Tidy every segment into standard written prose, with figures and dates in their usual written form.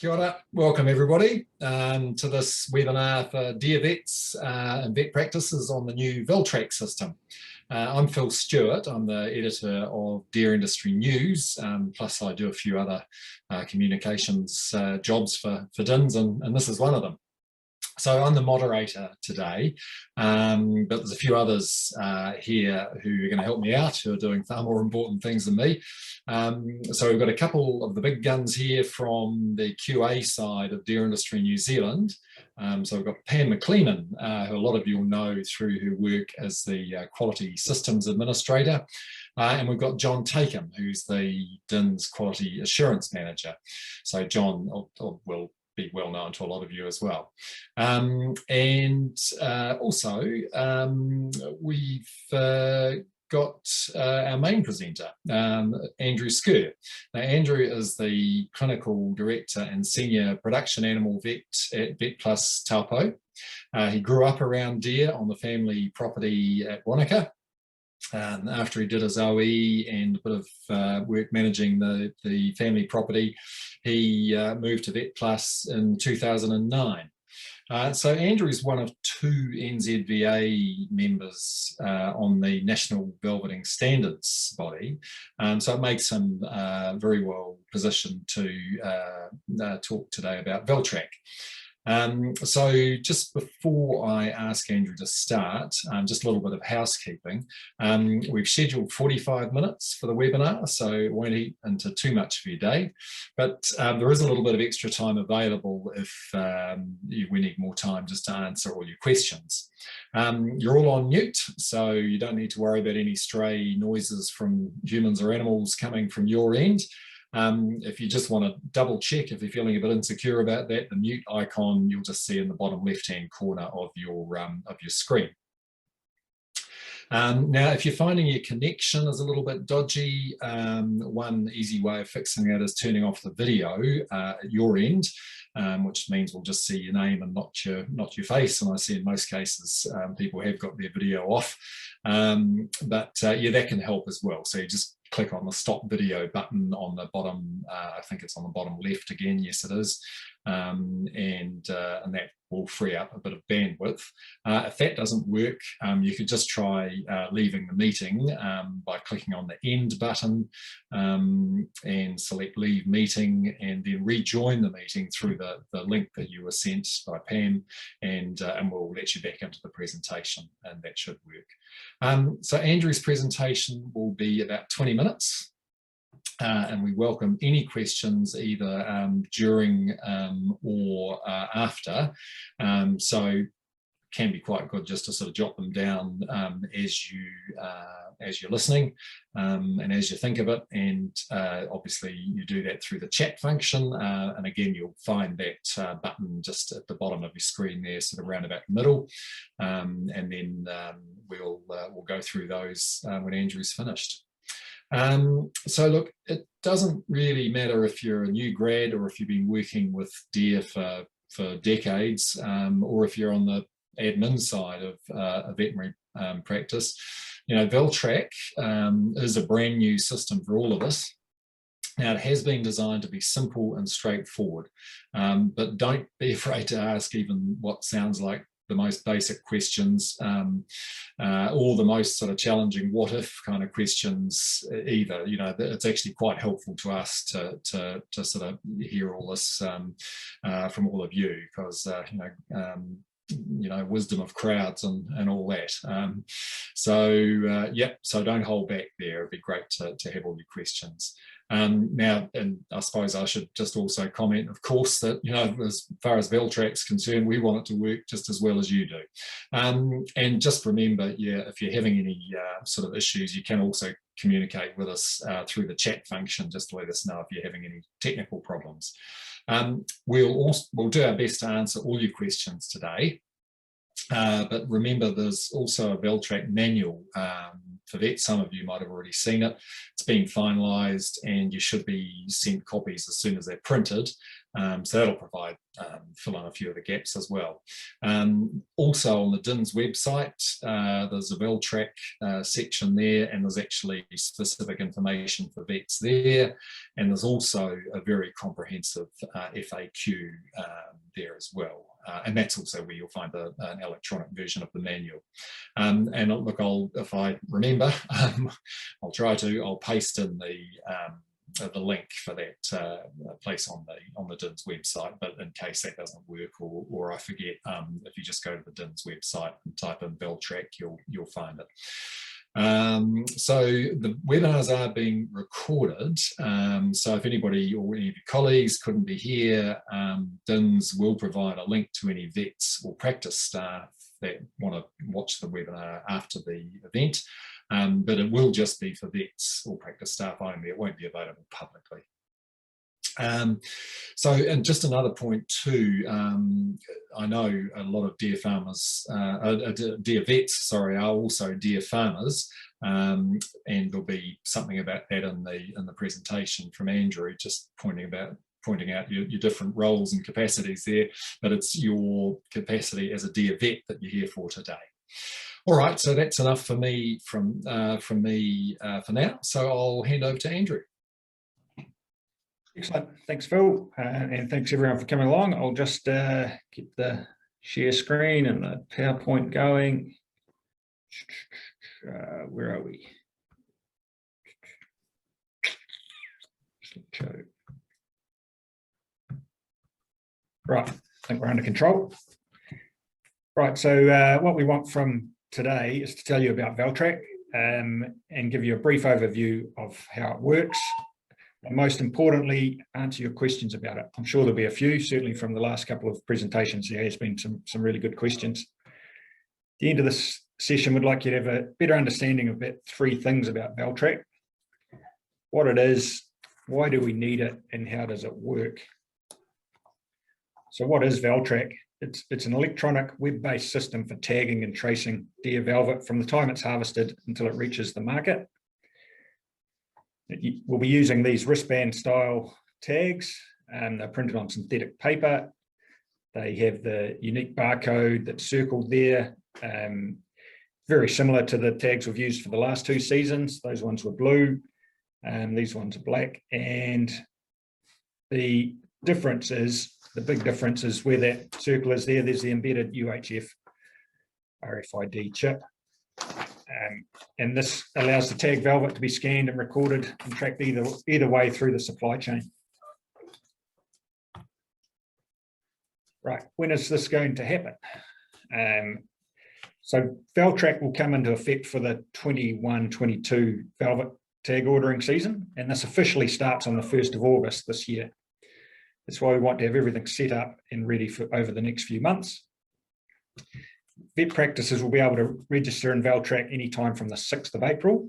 Kia ora. Welcome everybody to this webinar for deer vets and vet practices on the new VelTrak system. I'm Phil Stewart. I'm the editor of Deer Industry News, plus I do a few other communications jobs for DINS, and this is one of them. So I'm the moderator today, but there's a few others here who are going to help me out, who are doing far more important things than me. So we've got a couple of the big guns here from the QA side of Deer Industry New Zealand. So we've got Pam MacLeman, who a lot of you will know through her work as the Quality Systems Administrator. And we've got John Tacon, who's the DINS Quality Assurance Manager. So John will be well known to a lot of you as well. Also we've got our main presenter, Andrew Scurr. Now, Andrew is the Clinical Director and Senior Production Animal Vet at Vet Plus Taupo. He grew up around deer on the family property at Wanaka. After he did his OE and a bit of work managing the family property, he moved to Vet Plus in 2009. So Andrew is one of two NZVA members on the National Velveting Standards body, so it makes him very well positioned to talk today about VelTrak. So just before I ask Andrew to start, just a little bit of housekeeping. We've scheduled 45 minutes for the webinar, so it won't eat into too much of your day, but there is a little bit of extra time available if we need more time just to answer all your questions. You're all on mute, so you don't need to worry about any stray noises from humans or animals coming from your end. If you just want to double check if you're feeling a bit insecure about that, the mute icon you'll just see in the bottom left hand corner of your screen. Now, if you're finding your connection is a little bit dodgy, one easy way of fixing that is turning off the video at your end, which means we'll just see your name and not your face. And I see in most cases people have got their video off, but yeah, that can help as well. So you just click on the stop video button on the bottom, I think it's on the bottom left again, yes it is, and that will free up a bit of bandwidth. If that doesn't work, you could just try leaving the meeting by clicking on the end button and select leave meeting, and then rejoin the meeting through the link that you were sent by Pam, and we'll let you back into the presentation, and that should work. So Andrew's presentation will be about 20 minutes. And we welcome any questions either during or after. So can be quite good just to sort of jot them down as you're listening and as you think of it. And obviously you do that through the chat function. And again, you'll find that button just at the bottom of your screen there, sort of around about the middle. And then we'll go through those when Andrew's finished. So look, it doesn't really matter if you're a new grad or if you've been working with deer for decades, or if you're on the admin side of a veterinary practice. You know, VelTrak is a brand new system for all of us. Now, it has been designed to be simple and straightforward, but don't be afraid to ask even what sounds like the most basic questions, or the most sort of challenging what if kind of questions either. You know, it's actually quite helpful to us to sort of hear all this from all of you, because you know, wisdom of crowds and all that. Yeah, so don't hold back there. It'd be great to have all your questions. Now, and I suppose I should just also comment, of course, that, you know, as far as VelTrak's concerned, we want it to work just as well as you do. And just remember, yeah, if you're having any sort of issues, you can also communicate with us through the chat function, just to let us know if you're having any technical problems. We'll do our best to answer all your questions today. But remember, there's also a VelTrak manual for vets. Some of you might have already seen it. It's being finalised, and you should be sent copies as soon as they're printed. So that'll provide fill in a few of the gaps as well. Also on the DIN's website, there's a VelTrak section there, and there's actually specific information for vets there. And there's also a very comprehensive FAQ there as well. And that's also where you'll find an electronic version of the manual. And look, if I remember, I'll paste in the link for that place on the DIN's website, but in case that doesn't work or I forget, if you just go to the DIN's website and type in VelTrak, you'll find it. So the webinars are being recorded, so if anybody or any of your colleagues couldn't be here, DIN's will provide a link to any vets or practice staff that want to watch the webinar after the event, but it will just be for vets or practice staff only. It won't be available publicly. So, and just another point too, I know a lot of deer farmers, deer vets, sorry, are also deer farmers, and there'll be something about that in the presentation from Andrew, just pointing out your different roles and capacities there, but it's your capacity as a deer vet that you're here for today. All right, so that's enough for me from me for now. So I'll hand over to Andrew. Excellent. Thanks, Phil. And thanks everyone for coming along. I'll just get the share screen and the PowerPoint going. Where are we? Right, I think we're under control. Right, so what we want from today is to tell you about VelTrak and give you a brief overview of how it works. And most importantly, answer your questions about it. I'm sure there'll be a few, certainly from the last couple of presentations. There has been some really good questions. At the end of this session, we'd like you to have a better understanding of about 3 things about VelTrak: what it is, why do we need it, and how does it work? So what is VelTrak? It's an electronic web-based system for tagging and tracing deer velvet from the time it's harvested until it reaches the market. We'll be using these wristband style tags, and they're printed on synthetic paper. They have the unique barcode that's circled there, very similar to the tags we've used for the last 2 seasons. Those ones were blue, and these ones are black. And the difference is, the big difference is where that circle is there, there's the embedded UHF RFID chip. And this allows the tag velvet to be scanned and recorded and tracked either way through the supply chain. Right, when is this going to happen? So VelTrak will come into effect for the 21-22 velvet tag ordering season, and this officially starts on the 1st of August this year. That's why we want to have everything set up and ready for over the next few months. Vet practices will be able to register in VelTrak anytime from the 6th of April.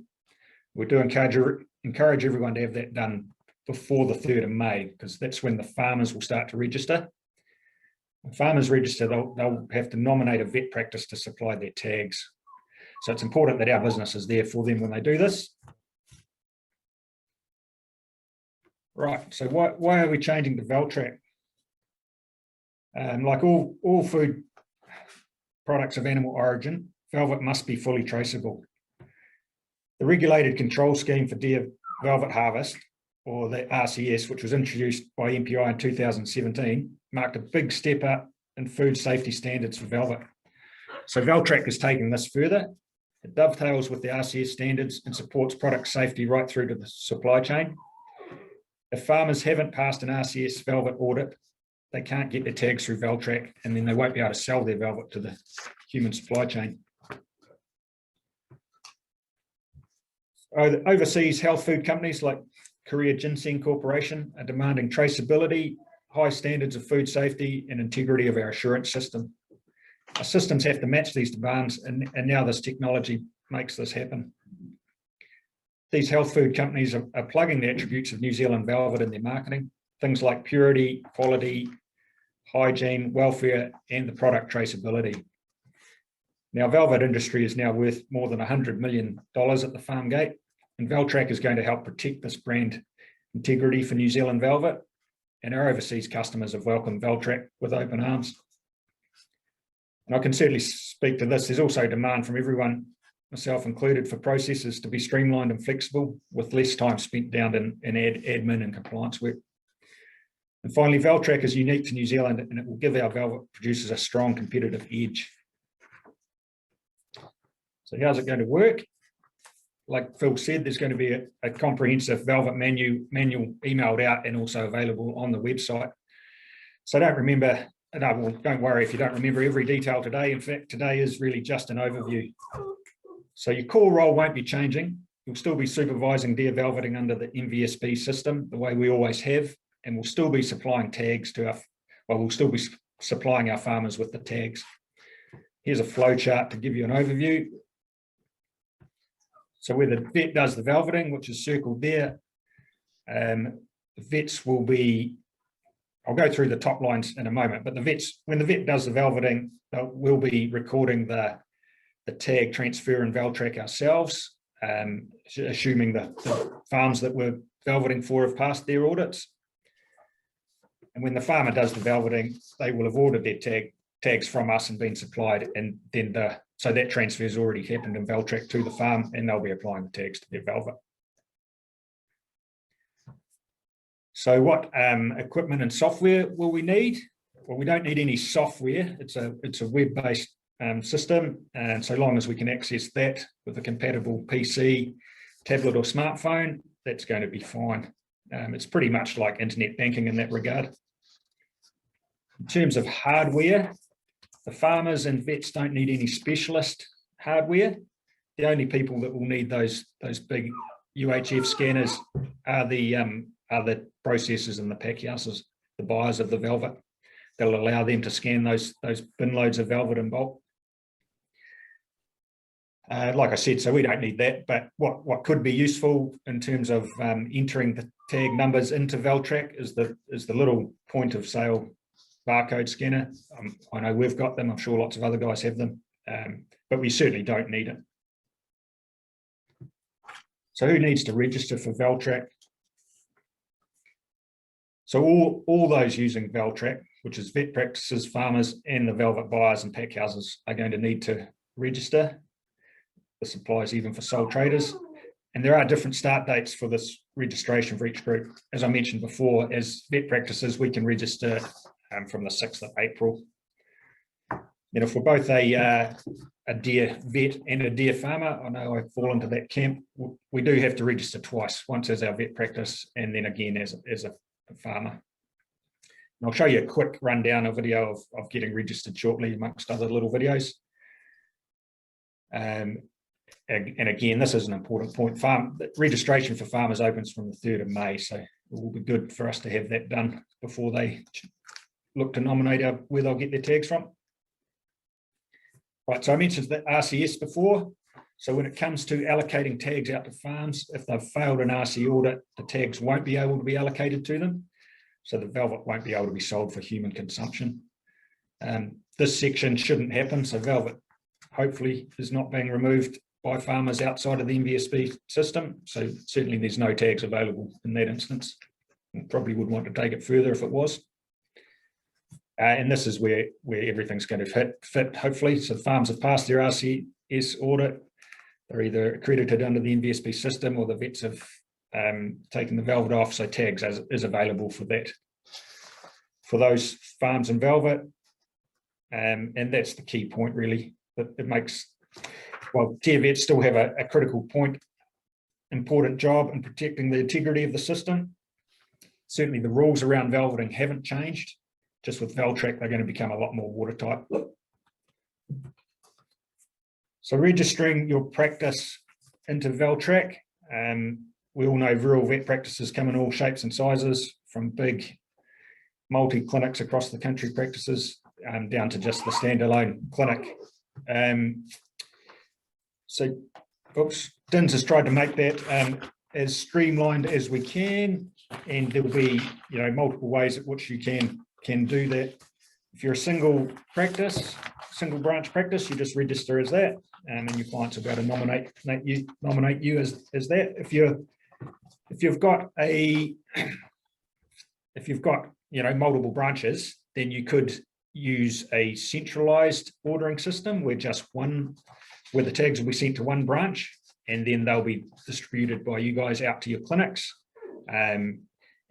We do encourage everyone to have that done before the 3rd of May, because that's when the farmers will start to register. When farmers register, they'll have to nominate a vet practice to supply their tags. So it's important that our business is there for them when they do this. Right, so why are we changing to VelTrak? Like all food products of animal origin, velvet must be fully traceable. The regulated control scheme for deer velvet harvest, or the RCS, which was introduced by MPI in 2017, marked a big step up in food safety standards for velvet. So VelTrak is taking this further. It dovetails with the RCS standards and supports product safety right through to the supply chain. If farmers haven't passed an RCS velvet audit, they can't get their tags through VelTrak, and then they won't be able to sell their velvet to the human supply chain. Overseas health food companies like Korea Ginseng Corporation are demanding traceability, high standards of food safety, and integrity of our assurance system. Our systems have to match these demands, and now this technology makes this happen. These health food companies are plugging the attributes of New Zealand velvet in their marketing, things like purity, quality, hygiene, welfare, and the product traceability. Now, velvet industry is now worth more than $100 million at the farm gate, and VelTrak is going to help protect this brand integrity for New Zealand velvet, and our overseas customers have welcomed VelTrak with open arms. And I can certainly speak to this. There's also demand from everyone, myself included, for processes to be streamlined and flexible with less time spent down in admin and compliance work. And finally, VelTrak is unique to New Zealand, and it will give our velvet producers a strong competitive edge. So how's it going to work? Like Phil said, there's going to be a comprehensive velvet manual emailed out and also available on the website. So don't worry if you don't remember every detail today. In fact, today is really just an overview. So your core role won't be changing. You'll still be supervising deer velveting under the NVSB system the way we always have, and we'll still be supplying tags to we'll still be supplying our farmers with the tags. Here's a flow chart to give you an overview. So where the vet does the velveting, which is circled there, the vets will be, I'll go through the top lines in a moment, but when the vet does the velveting, we'll be recording the tag transfer in VelTrak ourselves, assuming the farms that we're velveting for have passed their audits. And when the farmer does the velveting, they will have ordered their tags from us and been supplied, and then so that transfer has already happened in VelTrak to the farm, and they'll be applying the tags to their velvet. So what equipment and software will we need? Well, we don't need any software. It's a web-based system, and so long as we can access that with a compatible PC, tablet or smartphone, that's going to be fine. It's pretty much like internet banking in that regard. In terms of hardware, the farmers and vets don't need any specialist hardware. The only people that will need those big UHF scanners are the processors and the pack houses, the buyers of the velvet. That'll allow them to scan those bin loads of velvet in bulk. Like I said, so we don't need that, but what could be useful in terms of entering the tag numbers into VelTrak is the little point of sale barcode scanner. I know we've got them, I'm sure lots of other guys have them, but we certainly don't need it. So who needs to register for VelTrak? So all those using VelTrak, which is vet practices, farmers, and the velvet buyers and pack houses, are going to need to register. This applies even for sole traders. And there are different start dates for this registration for each group. As I mentioned before, as vet practices, we can register from the 6th of April. And if we're both a deer vet and a deer farmer, I know I fall into that camp, we do have to register twice, once as our vet practice and then again as a farmer. And I'll show you a quick rundown, a video of getting registered shortly, amongst other little videos. And again, this is an important point. Registration for farmers opens from the 3rd of May, so it will be good for us to have that done before they look to nominate where they'll get their tags from. Right, so I mentioned the RCS before. So when it comes to allocating tags out to farms, if they've failed an RC audit, the tags won't be able to be allocated to them. So the velvet won't be able to be sold for human consumption. This section shouldn't happen. So velvet hopefully is not being removed by farmers outside of the NVSB system. So certainly there's no tags available in that instance. And probably would want to take it further if it was. And this is where everything's going to fit, hopefully. So the farms have passed their RCS audit. They're either accredited under the NVSB system or the vets have taken the velvet off. So tags is available for that, for those farms in velvet. And that's the key point, really. That it makes, well, deer vets still have a critical point, important job in protecting the integrity of the system. Certainly the rules around velveting haven't changed. Just with VelTrak, they're going to become a lot more watertight. So registering your practice into VelTrak, we all know rural vet practices come in all shapes and sizes, from big multi-clinics across the country practices down to just the standalone clinic. So, Dins has tried to make that as streamlined as we can, and there'll be multiple ways at which you can do that. If you're a single branch practice, you just register as that, and your clients will be able to nominate you as that. If you've got multiple branches, then you could use a centralized ordering system where the tags will be sent to one branch, and then they'll be distributed by you guys out to your clinics.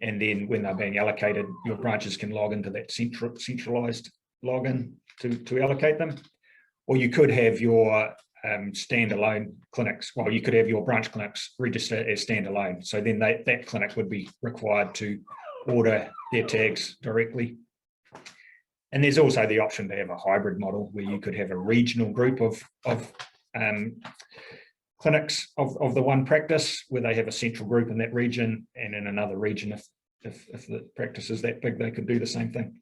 And then when they're being allocated, your branches can log into that centralized login to allocate them. Or you could have your standalone clinics. Well, you could have your branch clinics register as standalone. So then that clinic would be required to order their tags directly. And there's also the option to have a hybrid model where you could have a regional group of clinics of the one practice, where they have a central group in that region, and in another region, if the practice is that big, they could do the same thing.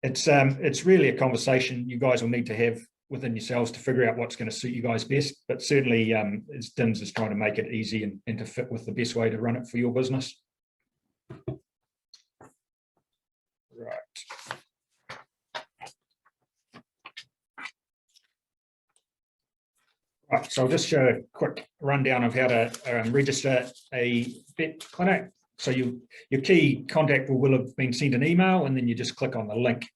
It's really a conversation you guys will need to have within yourselves to figure out what's going to suit you guys best. But certainly, as DINS is trying to make it easy and to fit with the best way to run it for your business. Right. Right, so I'll just show a quick rundown of how to register a vet clinic. So your key contact will have been sent an email, and then you just click on the link,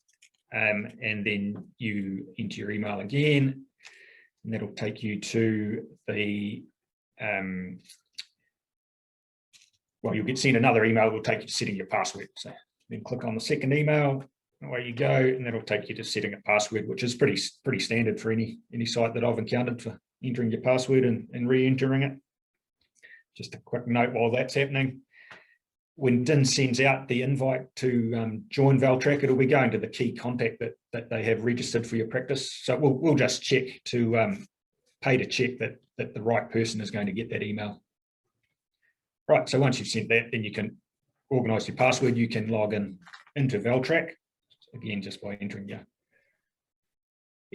and then you enter your email again, and that'll take you to the you'll get sent another email that will take you to setting your password. So then click on the second email, away you go, and that'll take you to setting a password, which is pretty standard for any site that I've encountered for entering your password and re-entering it. Just a quick note while that's happening. When DINS sends out the invite to join VelTrak, it'll be going to the key contact that they have registered for your practice. So we'll just check to pay to check that the right person is going to get that email. Right, so once you've sent that, then you can organise your password. You can log into VelTrak, again, just by entering your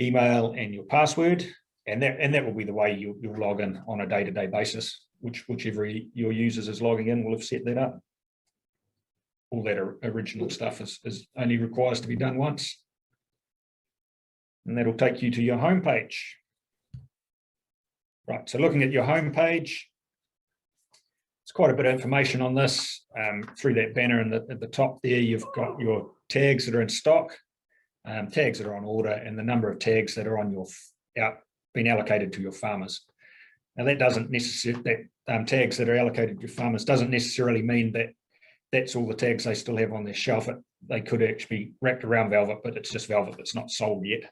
email and your password. And that will be the way you'll log in on a day-to-day basis, whichever your users is logging in will have set that up. All that original stuff is only requires to be done once. And that'll take you to your home page. Right, so looking at your home page, it's quite a bit of information on this. Through that banner at the top there, you've got your tags that are in stock, tags that are on order, and the number of tags that are on your been allocated to your farmers. Now that doesn't necessarily, tags that are allocated to your farmers doesn't necessarily mean that that's all the tags they still have on their shelf. They could actually be wrapped around velvet, but it's just velvet that's not sold yet.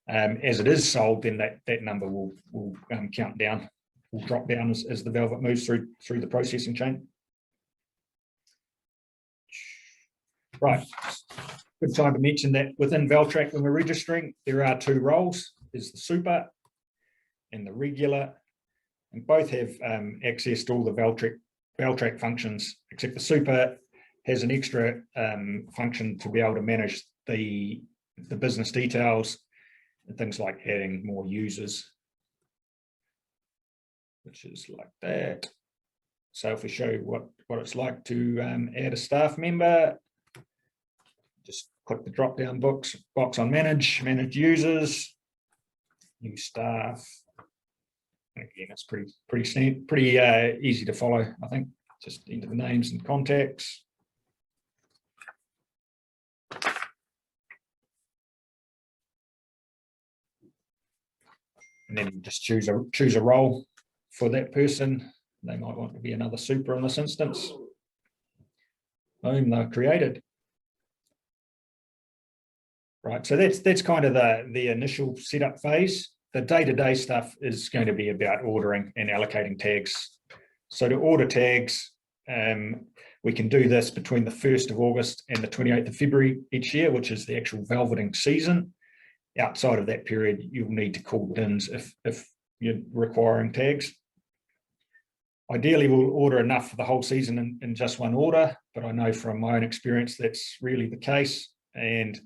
As it is sold, then that number will count down, will drop down as the velvet moves through the processing chain. Right, good time to mention that within VelTrak, when we're registering, there are two roles. There's the super and the regular, and both have access to all the VelTrak functions, except the super has an extra function to be able to manage the business details and things like adding more users, which is like that. So if we show what it's like to add a staff member, just click the drop-down box on manage users, new staff. Again, it's pretty easy to follow, I think. Just enter the names and contacts. And then you just choose a role for that person. They might want to be another super in this instance. Boom, they're created. Right, so that's kind of the initial setup phase. The day-to-day stuff is going to be about ordering and allocating tags. So to order tags, we can do this between the 1st of August and the 28th of February each year, which is the actual velveting season. Outside of that period, you'll need to call DINS if you're requiring tags. Ideally, we'll order enough for the whole season in just one order, but I know from my own experience that's really the case. And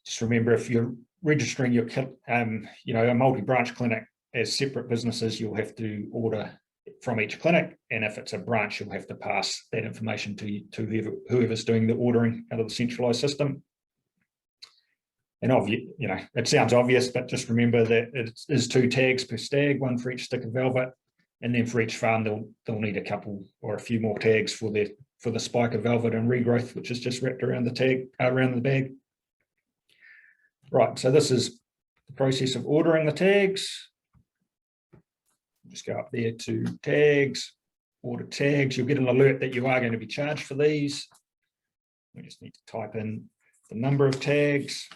just remember, if you're registering your a multi-branch clinic as separate businesses, you'll have to order from each clinic, and if it's a branch, you'll have to pass that information to whoever's doing the ordering out of the centralized system. And it sounds obvious, but just remember that it is 2 tags per stag, 1 for each stick of velvet, and then for each farm they'll need a couple or a few more tags for the spike of velvet and regrowth, which is just wrapped around the bag. Right, so this is the process of ordering the tags. Just go up there to tags, order tags. You'll get an alert that you are going to be charged for these. We just need to type in the number of tags.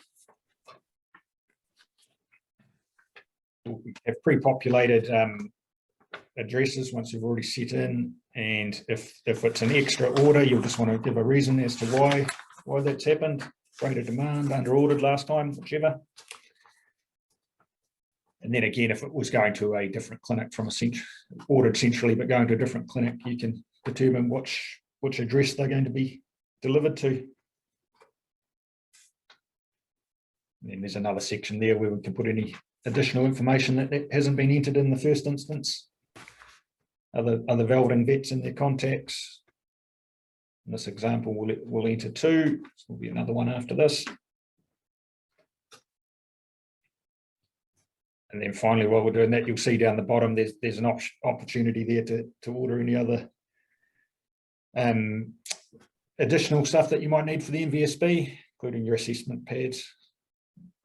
We have pre-populated addresses once you've already set in, and if it's an extra order, you'll just want to give a reason as to why that's happened. Greater demand, under ordered last time, whichever. And then again, if it was going to a different clinic from ordered centrally, but going to a different clinic, you can determine which address they're going to be delivered to. And then there's another section there where we can put any additional information that hasn't been entered in the first instance. Other velveting vets and their contacts. In this example, we'll enter 2. So there'll be another one after this. And then finally, while we're doing that, you'll see down the bottom, there's an opportunity there to order any other additional stuff that you might need for the NVSB, including your assessment pads.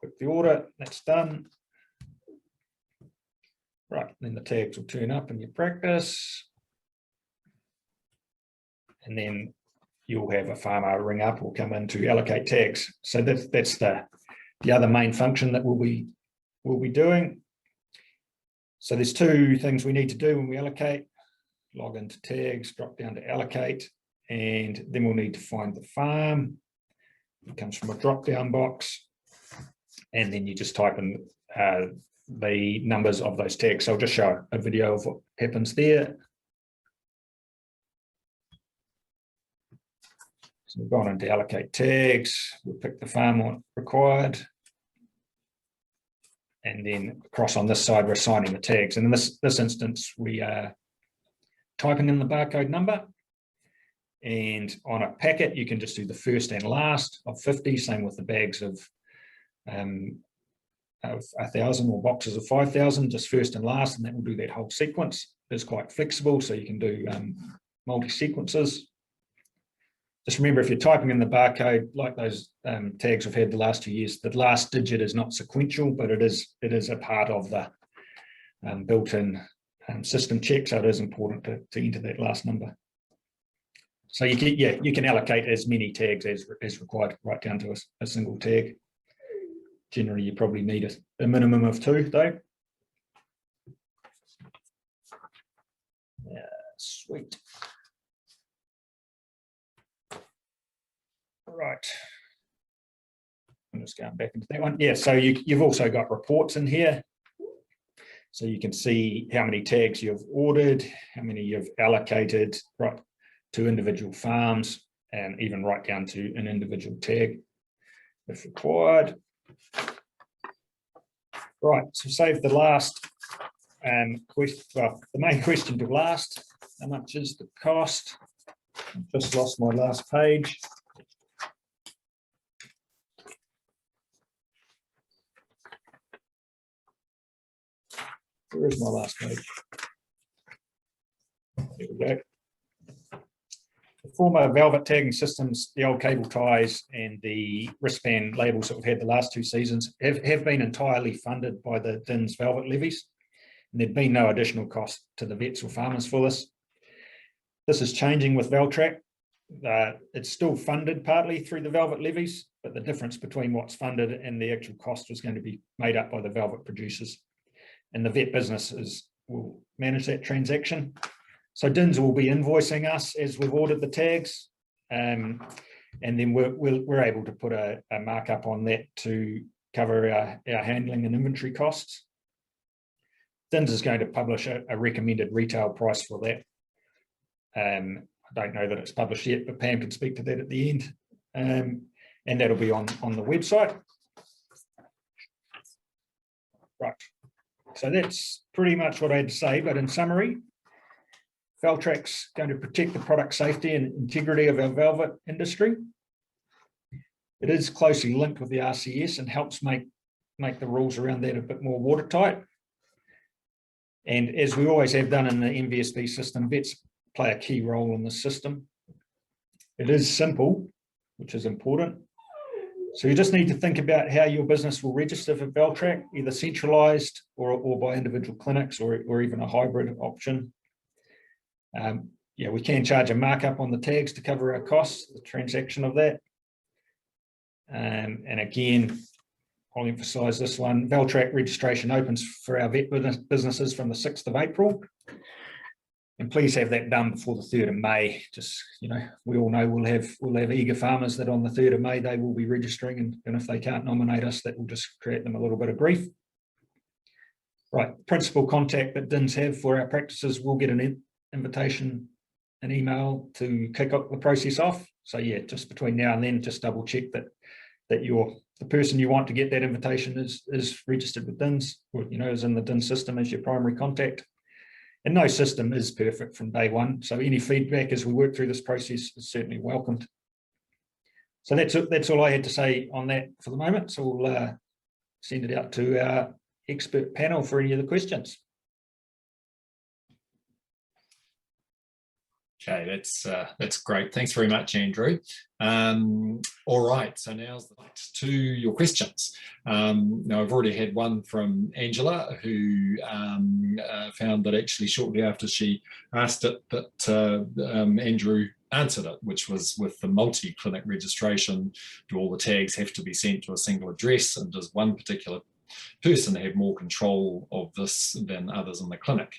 Click the order, that's done. Right, then the tags will turn up in your practice. And then you'll have a farmer ring up or come in to allocate tags. So that's the other main function that we'll be doing. So there's 2 things we need to do when we allocate. Log into tags, drop down to allocate, and then we'll need to find the farm. It comes from a drop-down box, and then you just type in the numbers of those tags. So I'll just show a video of what happens there. So we've gone into allocate tags, we'll pick the farm required, and then across on this side, we're assigning the tags. And in this instance, we are typing in the barcode number. And on a packet, you can just do the first and last of 50, same with the bags of 1,000 or boxes of 5,000, just first and last, and that will do that whole sequence. It's quite flexible, so you can do multi-sequences. Just remember, if you're typing in the barcode, like those tags we've had the last 2 years, the last digit is not sequential, but it is a part of the built-in system check, so it is important to enter that last number. So you can allocate as many tags as required, right down to a single tag. Generally, you probably need a minimum of 2, though. Yeah, sweet. Right. I'm just going back into that one. Yeah, so you've also got reports in here. So you can see how many tags you've ordered, how many you've allocated, right, to individual farms, and even right down to an individual tag if required. Right, so save the last question, well, the main question to last. How much is the cost? I've just lost my last page. Where is my last page? There we go. The former velvet tagging systems, the old cable ties and the wristband labels that we've had the last 2 seasons have been entirely funded by the DIN's velvet levies. And there'd been no additional cost to the vets or farmers for this. This is changing with VelTrak. It's still funded partly through the velvet levies, but the difference between what's funded and the actual cost was going to be made up by the velvet producers. And the vet businesses will manage that transaction. So DINS will be invoicing us as we've ordered the tags, and then we're able to put a markup on that to cover our handling and inventory costs. DINS is going to publish a recommended retail price for that. I don't know that it's published yet, but Pam can speak to that at the end. And that'll be on the website. Right. So that's pretty much what I had to say, but in summary, VelTrak's going to protect the product safety and integrity of our velvet industry. It is closely linked with the RCS and helps make the rules around that a bit more watertight. And as we always have done in the NVSB system, vets play a key role in the system. It is simple, which is important. So you just need to think about how your business will register for VelTrak, either centralised or by individual clinics or even a hybrid option. Yeah, we can charge a markup on the tags to cover our costs, the transaction of that. And again, I'll emphasise this one, VelTrak registration opens for our vet businesses from the 6th of April. And please have that done before the 3rd of May. Just, you know, we all know we'll have eager farmers that on the 3rd of May, they will be registering. And if they can't nominate us, that will just create them a little bit of grief. Right, principal contact that DINs have for our practices will get an invitation, an email to kick up the process off. So yeah, just between now and then, just double check that the person you want to get that invitation is registered with DINs, or, you know, is in the DIN system as your primary contact. And no system is perfect from day one. So any feedback as we work through this process is certainly welcomed. So that's all I had to say on that for the moment. So we'll send it out to our expert panel for any of the questions. Okay, that's great. Thanks very much, Andrew. All right, so now's the night to your questions. Now, I've already had one from Angela, who found that actually shortly after she asked it, that Andrew answered it, which was with the multi-clinic registration, do all the tags have to be sent to a single address, and does one particular person have more control of this than others in the clinic?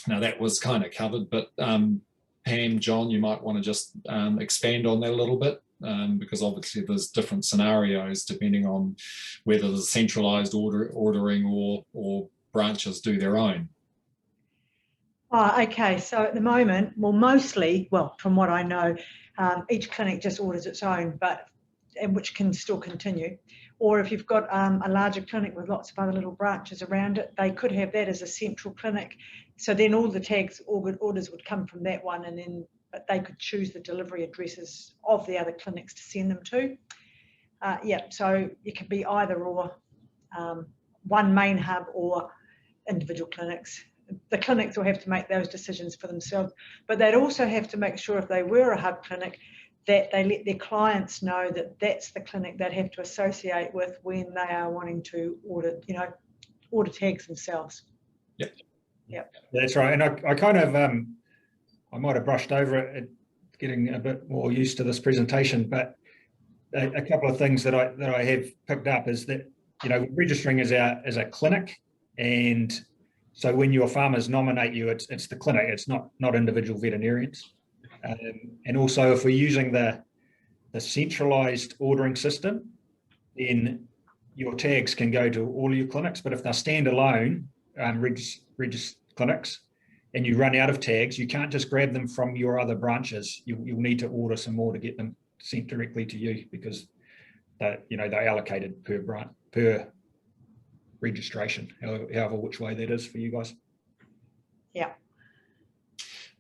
Now that was kind of covered, but Pam, John, you might want to just expand on that a little bit, because obviously there's different scenarios depending on whether there's centralised ordering or branches do their own. Oh, okay, so at the moment, well, mostly, well, from what I know, each clinic just orders its own, and which can still continue. Or if you've got a larger clinic with lots of other little branches around it, they could have that as a central clinic. So then all the tags, orders would come from that one, and then but they could choose the delivery addresses of the other clinics to send them to. Yeah, so it could be either or, one main hub or individual clinics. The clinics will have to make those decisions for themselves, but they'd also have to make sure if they were a hub clinic that they let their clients know that that's the clinic they'd have to associate with when they are wanting to order, you know, order tags themselves. Yep. Yep. That's right. And I kind of, I might have brushed over it, getting a bit more used to this presentation, but a couple of things that I have picked up is that, you know, registering as a clinic, and so when your farmers nominate you, it's the clinic, it's not individual veterinarians. And also, if we're using the centralised ordering system, then your tags can go to all your clinics. But if they're standalone regis clinics and you run out of tags, you can't just grab them from your other branches. You'll need to order some more to get them sent directly to you, because they're allocated per registration, however which way that is for you guys. Yeah.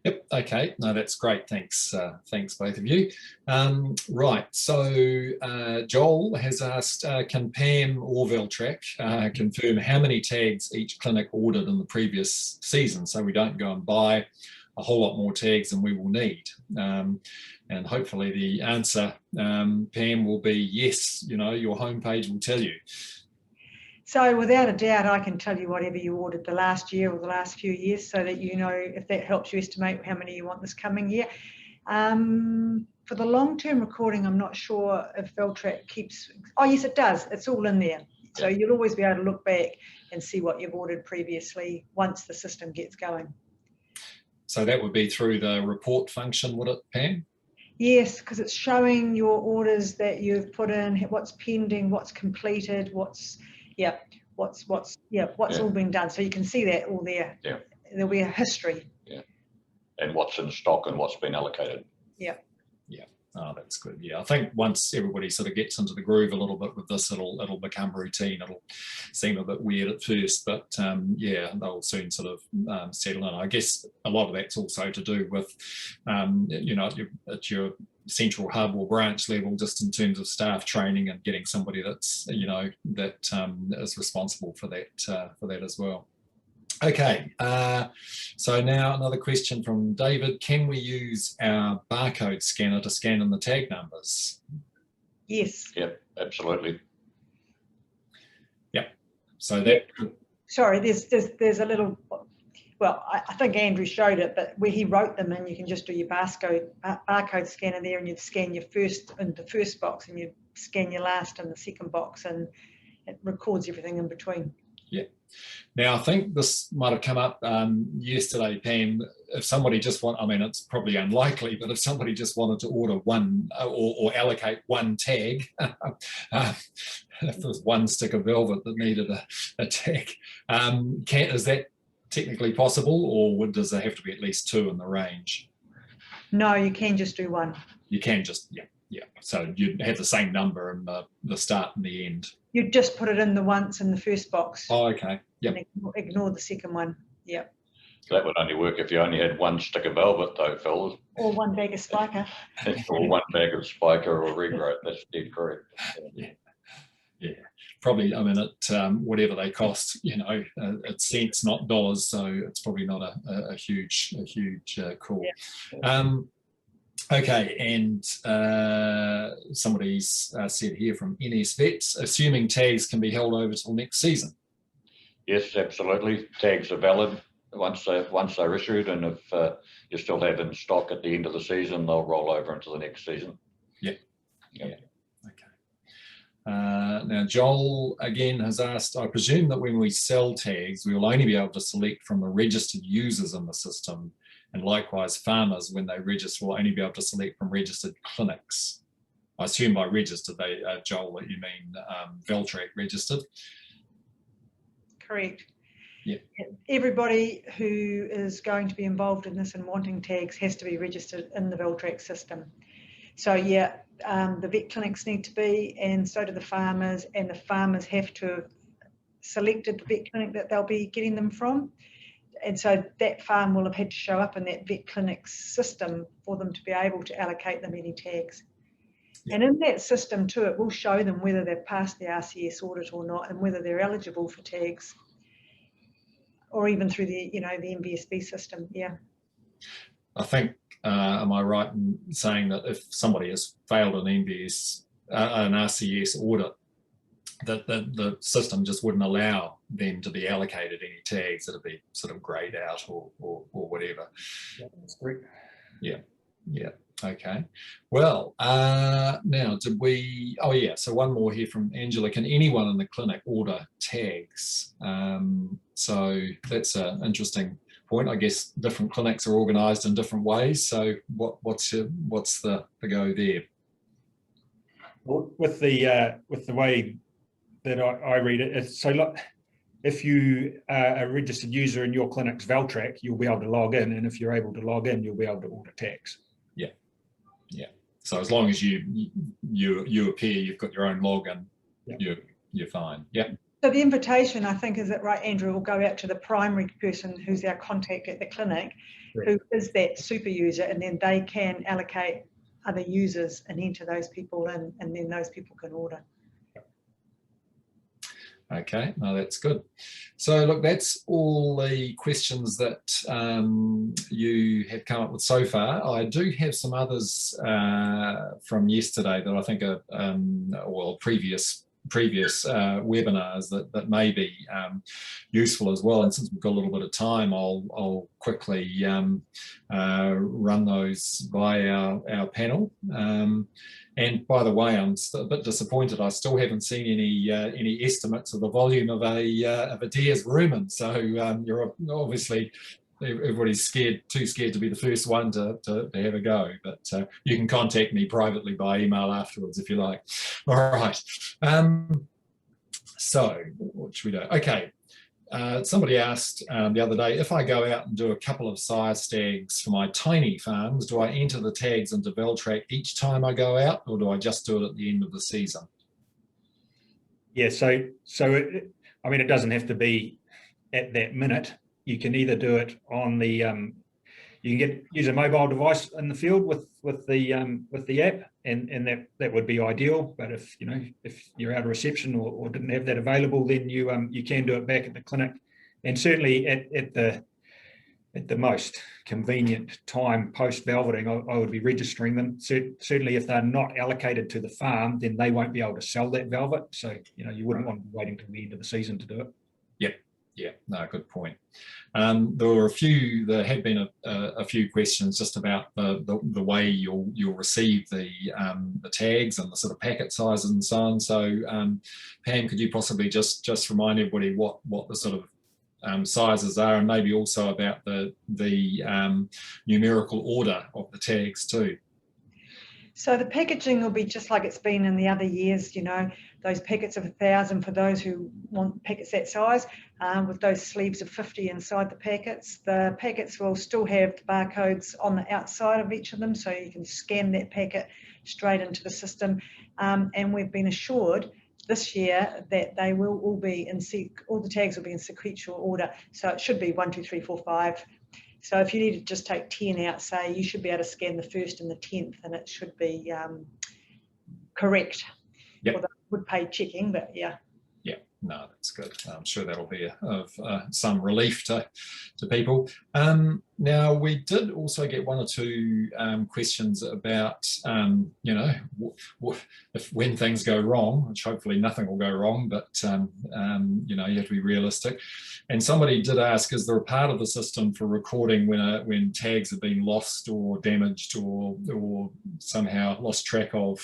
Yep. Okay. No, that's great. Thanks. Thanks, both of you. Right. So Joel has asked, can Pam or VelTrak confirm how many tags each clinic ordered in the previous season, so we don't go and buy a whole lot more tags than we will need? And hopefully the answer, Pam, will be yes. You know, your homepage will tell you. So without a doubt, I can tell you whatever you ordered the last year or the last few years, so that you know if that helps you estimate how many you want this coming year. For the long-term recording, I'm not sure if VelTrak keeps, oh yes it does, it's all in there. So you'll always be able to look back and see what you've ordered previously once the system gets going. So that would be through the report function, would it, Pam? Yes, because it's showing your orders that you've put in, what's pending, what's completed, what's all been done. So you can see that all there. Yeah. There'll be a history. Yeah. And what's in stock and what's been allocated. Yeah. Yeah. Oh, that's good. Yeah, I think once everybody sort of gets into the groove a little bit with this, it'll become routine. It'll seem a bit weird at first, but yeah, they'll soon sort of settle in. I guess a lot of that's also to do with, you know, at your central hub or branch level, just in terms of staff training and getting somebody that's, you know, that is responsible for that as well. Okay, so now another question from David. Can we use our barcode scanner to scan in the tag numbers? Yes. Yep, absolutely. Yep. So that. Sorry, there's a little. Well, I think Andrew showed it, but where he wrote them in, you can just do your barcode scanner there, and you'd scan your first in the first box, and you scan your last in the second box, and it records everything in between. Yeah. Now, I think this might have come up yesterday, Pam. If somebody just I mean, it's probably unlikely, but if somebody just wanted to order one or allocate one tag, if there's one stick of velvet that needed a tag, is that technically possible, or does there have to be at least two in the range? No, you can just do one. You can just, yeah. So you'd have the same number in the start and the end. You just put it in the once in the first box. Oh, okay. Yep. And ignore the second one. Yep. That would only work if you only had one stick of velvet, though, fellas. Or one bag of spiker. Or one bag of spiker or regrowth. That's dead correct. Yeah. Probably, I mean, at whatever they cost, you know, it's cents, not dollars, so it's probably not a huge call. Yeah. Okay, and somebody's said here from NZVA, assuming tags can be held over till next season. Yes, absolutely. Tags are valid once they're issued, and if you still have in stock at the end of the season, they'll roll over into the next season. Yeah. Okay. Now, Joel again has asked, I presume that when we sell tags, we will only be able to select from the registered users in the system, and likewise farmers, when they register, will only be able to select from registered clinics. I assume by registered, Joel, that you mean VelTrak registered? Correct. Yeah. Everybody who is going to be involved in this and wanting tags has to be registered in the VelTrak system. So yeah, the vet clinics need to be, and so do the farmers, and the farmers have to have selected the vet clinic that they'll be getting them from. And so that farm will have had to show up in that vet clinic's system for them to be able to allocate them any tags. Yeah. And in that system too, it will show them whether they've passed the RCS audit or not, and whether they're eligible for tags, or even through the, you know, the MVSB system. Yeah. I think, am I right in saying that if somebody has failed an RCS audit, that the system just wouldn't allow them to be allocated any tags? It'd be sort of grayed out or whatever. Yeah, that's great. Yeah. Okay. Well, now did we? Oh yeah. So one more here from Angela. Can anyone in the clinic order tags? So that's an interesting point. I guess different clinics are organised in different ways. So what's the go there? Well, with the way that I read it, it's so look, if you are a registered user in your clinic's VelTrak, you'll be able to log in, and if you're able to log in, you'll be able to order tags. Yeah. So as long as you appear, you've got your own login, you're fine. Yeah. So the invitation, I think, is that right, Andrew, will go out to the primary person who's our contact at the clinic, who is that super user, and then they can allocate other users and enter those people in, and then those people can order. Okay, no, that's good. So look, that's all the questions that you have come up with so far. I do have some others from yesterday that I think are, well, previous webinars that may be useful as well. And since we've got a little bit of time, I'll quickly run those by our panel. And by the way, I'm a bit disappointed. I still haven't seen any estimates of the volume of a deer's rumen. So you're obviously, everybody's too scared to be the first one to have a go. But you can contact me privately by email afterwards if you like. All right. So what should we do? Okay. somebody asked the other day, if I go out and do a couple of size tags for my tiny farms, do I enter the tags into VelTrak each time I go out, or do I just do it at the end of the season? Yeah, I mean, it doesn't have to be at that minute. You can either do it on the you can use a mobile device in the field with the app, and that would be ideal. But if you're out of reception or didn't have that available, then you can do it back at the clinic, and certainly at the most convenient time post velveting, I would be registering them. Certainly, if they're not allocated to the farm, then they won't be able to sell that velvet. So you wouldn't want to be waiting till the end of the season to do it. Yep. Yeah, no, good point. There had been a few questions just about the way you'll receive the tags and the sort of packet sizes and so on. So Pam, could you possibly just remind everybody what the sort of sizes are, and maybe also about the numerical order of the tags too? So the packaging will be just like it's been in the other years, those packets of 1,000 for those who want packets that size, with those sleeves of 50 inside the packets. The packets will still have the barcodes on the outside of each of them, so you can scan that packet straight into the system. And we've been assured this year that they will all be all the tags will be in sequential order. So it should be 1, 2, 3, 4, 5. So if you need to just take 10 out, say, you should be able to scan the 1st and the 10th, and it should be correct. Yep. Although it would pay checking, but yeah. Yeah, no, that's good. I'm sure that'll be of some relief to people. Now, we did also get one or two questions about, when things go wrong, which hopefully nothing will go wrong, but, you have to be realistic. And somebody did ask, is there a part of the system for recording when tags have been lost or damaged or somehow lost track of?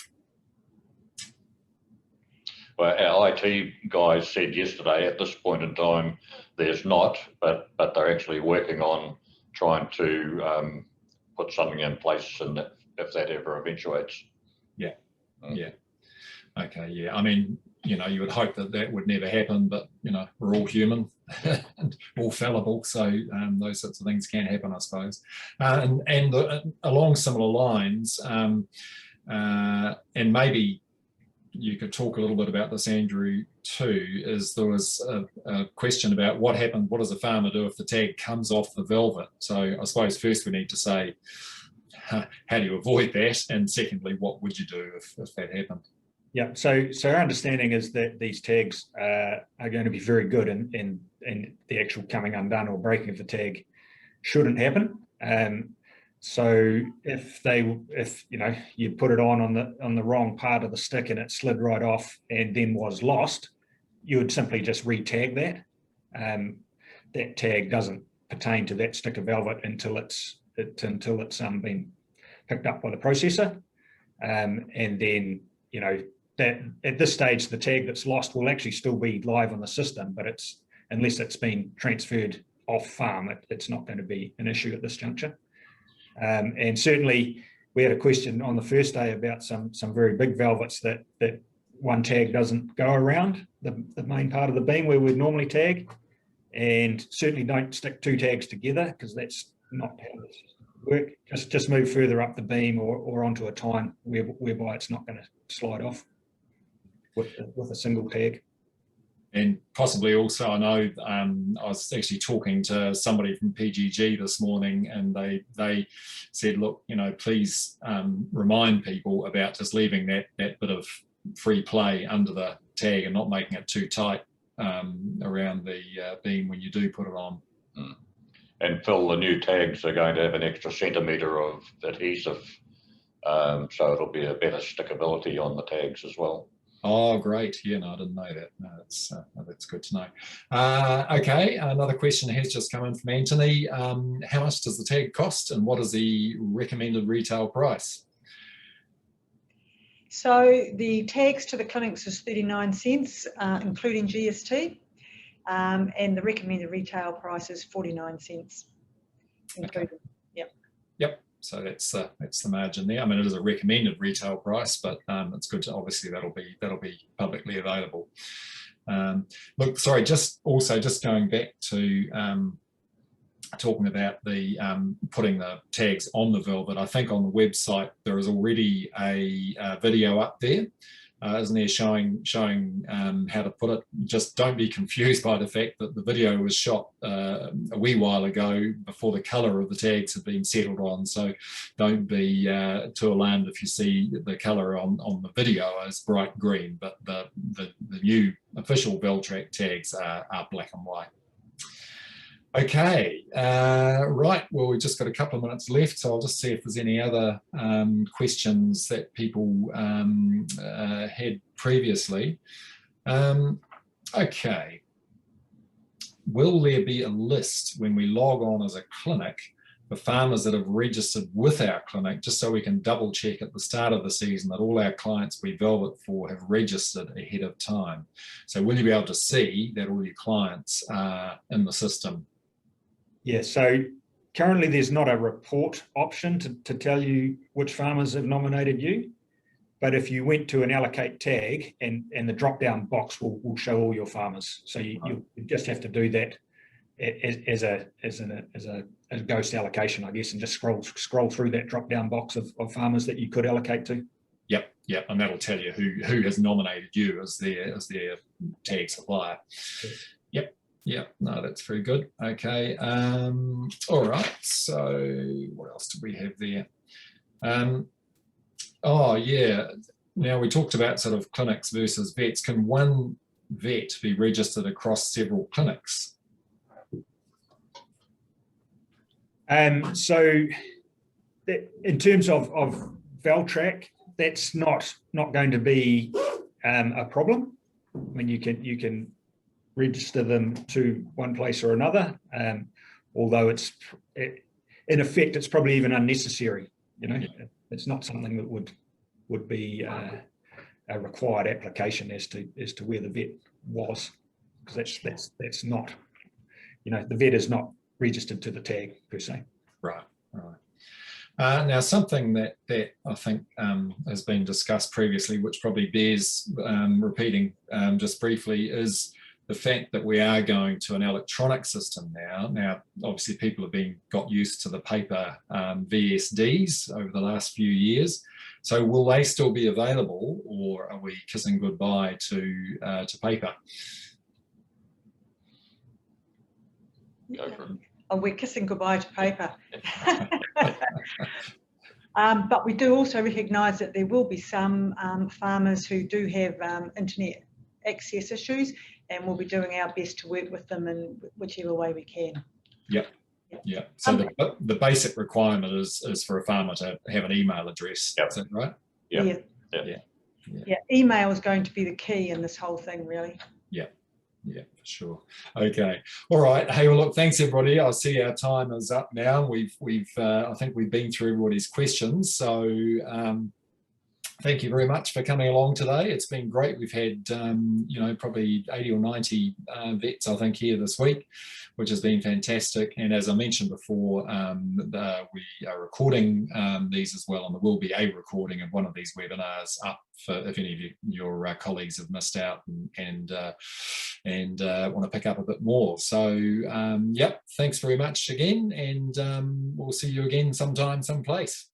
Well, our IT guys said yesterday, at this point in time, there's not, but they're actually working on trying to put something in place, and if that ever eventuates. Yeah, yeah. Okay, yeah. I mean, you would hope that would never happen, but, we're all human and all fallible, so those sorts of things can happen, I suppose. And along similar lines, and maybe you could talk a little bit about this, Andrew, too, is there was a question about what does a farmer do if the tag comes off the velvet? So I suppose first we need to say, how do you avoid that? And secondly, what would you do if that happened? Yeah, so our understanding is that these tags are going to be very good, and the actual coming undone or breaking of the tag shouldn't happen. So if you put it on the wrong part of the stick and it slid right off and then was lost, you would simply just re-tag that. That tag doesn't pertain to that stick of velvet until it's been picked up by the processor, and then that at this stage the tag that's lost will actually still be live on the system, but unless it's been transferred off farm, it's not going to be an issue at this juncture. And certainly we had a question on the first day about some very big velvets that one tag doesn't go around the main part of the beam where we'd normally tag, and certainly don't stick two tags together, because that's not how this work. Just move further up the beam or onto a tine whereby it's not going to slide off with a single tag. And possibly also, I know I was actually talking to somebody from PGG this morning, and they said, look, please remind people about just leaving that bit of free play under the tag and not making it too tight around the beam when you do put it on. And Phil, the new tags are going to have an extra centimetre of adhesive, so it'll be a better stickability on the tags as well. Oh, great. Yeah, no, I didn't know that. No, that's good to know. Okay, another question has just come in from Anthony. How much does the tag cost, and what is the recommended retail price? So the tags to the clinics is 39 cents, including GST, and the recommended retail price is 49 cents, including. Okay. Yep. Yep. So that's the margin there. I mean, it is a recommended retail price, but it's good to, obviously that'll be publicly available. Look, sorry, just going back to talking about the putting the tags on the velvet. I think on the website there is already a video up there, isn't there, showing how to put it. Just don't be confused by the fact that the video was shot a wee while ago before the colour of the tags had been settled on. So don't be too alarmed if you see the colour on the video as bright green, but the new official VelTrak tags are black and white. Okay, right, well, we've just got a couple of minutes left, so I'll just see if there's any other questions that people had previously. Okay, will there be a list when we log on as a clinic for farmers that have registered with our clinic, just so we can double check at the start of the season that all our clients we velvet for have registered ahead of time? So will you be able to see that all your clients are in the system? Yeah, so currently there's not a report option to tell you which farmers have nominated you, but if you went to an allocate tag and the drop-down box will show all your farmers. So you just have to do that as a ghost allocation, I guess, and just scroll through that drop-down box of farmers that you could allocate to. Yep, and that'll tell you who has nominated you as their tag supplier. Yeah, no, that's very good. Okay, all right, so what else do we have there? Oh, yeah, now we talked about sort of clinics versus vets. Can one vet be registered across several clinics? So in terms of VelTrak, that's not going to be a problem. I mean, you can register them to one place or another, although in effect it's probably even unnecessary. You know, it's not something that would be a required application as to where the vet was, because that's not, you know, the vet is not registered to the tag per se. Right. Now, something that I think has been discussed previously, which probably bears repeating just briefly, is the fact that we are going to an electronic system now. Now, obviously, people have got used to the paper VSDs over the last few years. So, will they still be available, or are we kissing goodbye to paper? Go for it. Oh, we're kissing goodbye to paper. But we do also recognise that there will be some farmers who do have internet access issues, and we'll be doing our best to work with them in whichever way we can. Yep. So the basic requirement is for a farmer to have an email address. Yep. Is that right? Yeah. Email is going to be the key in this whole thing, really. Yeah, for sure. Okay. All right. Hey, well, look, thanks everybody. I see our time is up now. We've I think we've been through everybody's questions. So thank you very much for coming along today. It's been great. We've had, you know, probably 80 or 90 vets, I think, here this week, which has been fantastic. And as I mentioned before, we are recording these as well, and there will be a recording of one of these webinars up for if any of your colleagues have missed out and want to pick up a bit more. So, yep, thanks very much again, and we'll see you again sometime, someplace.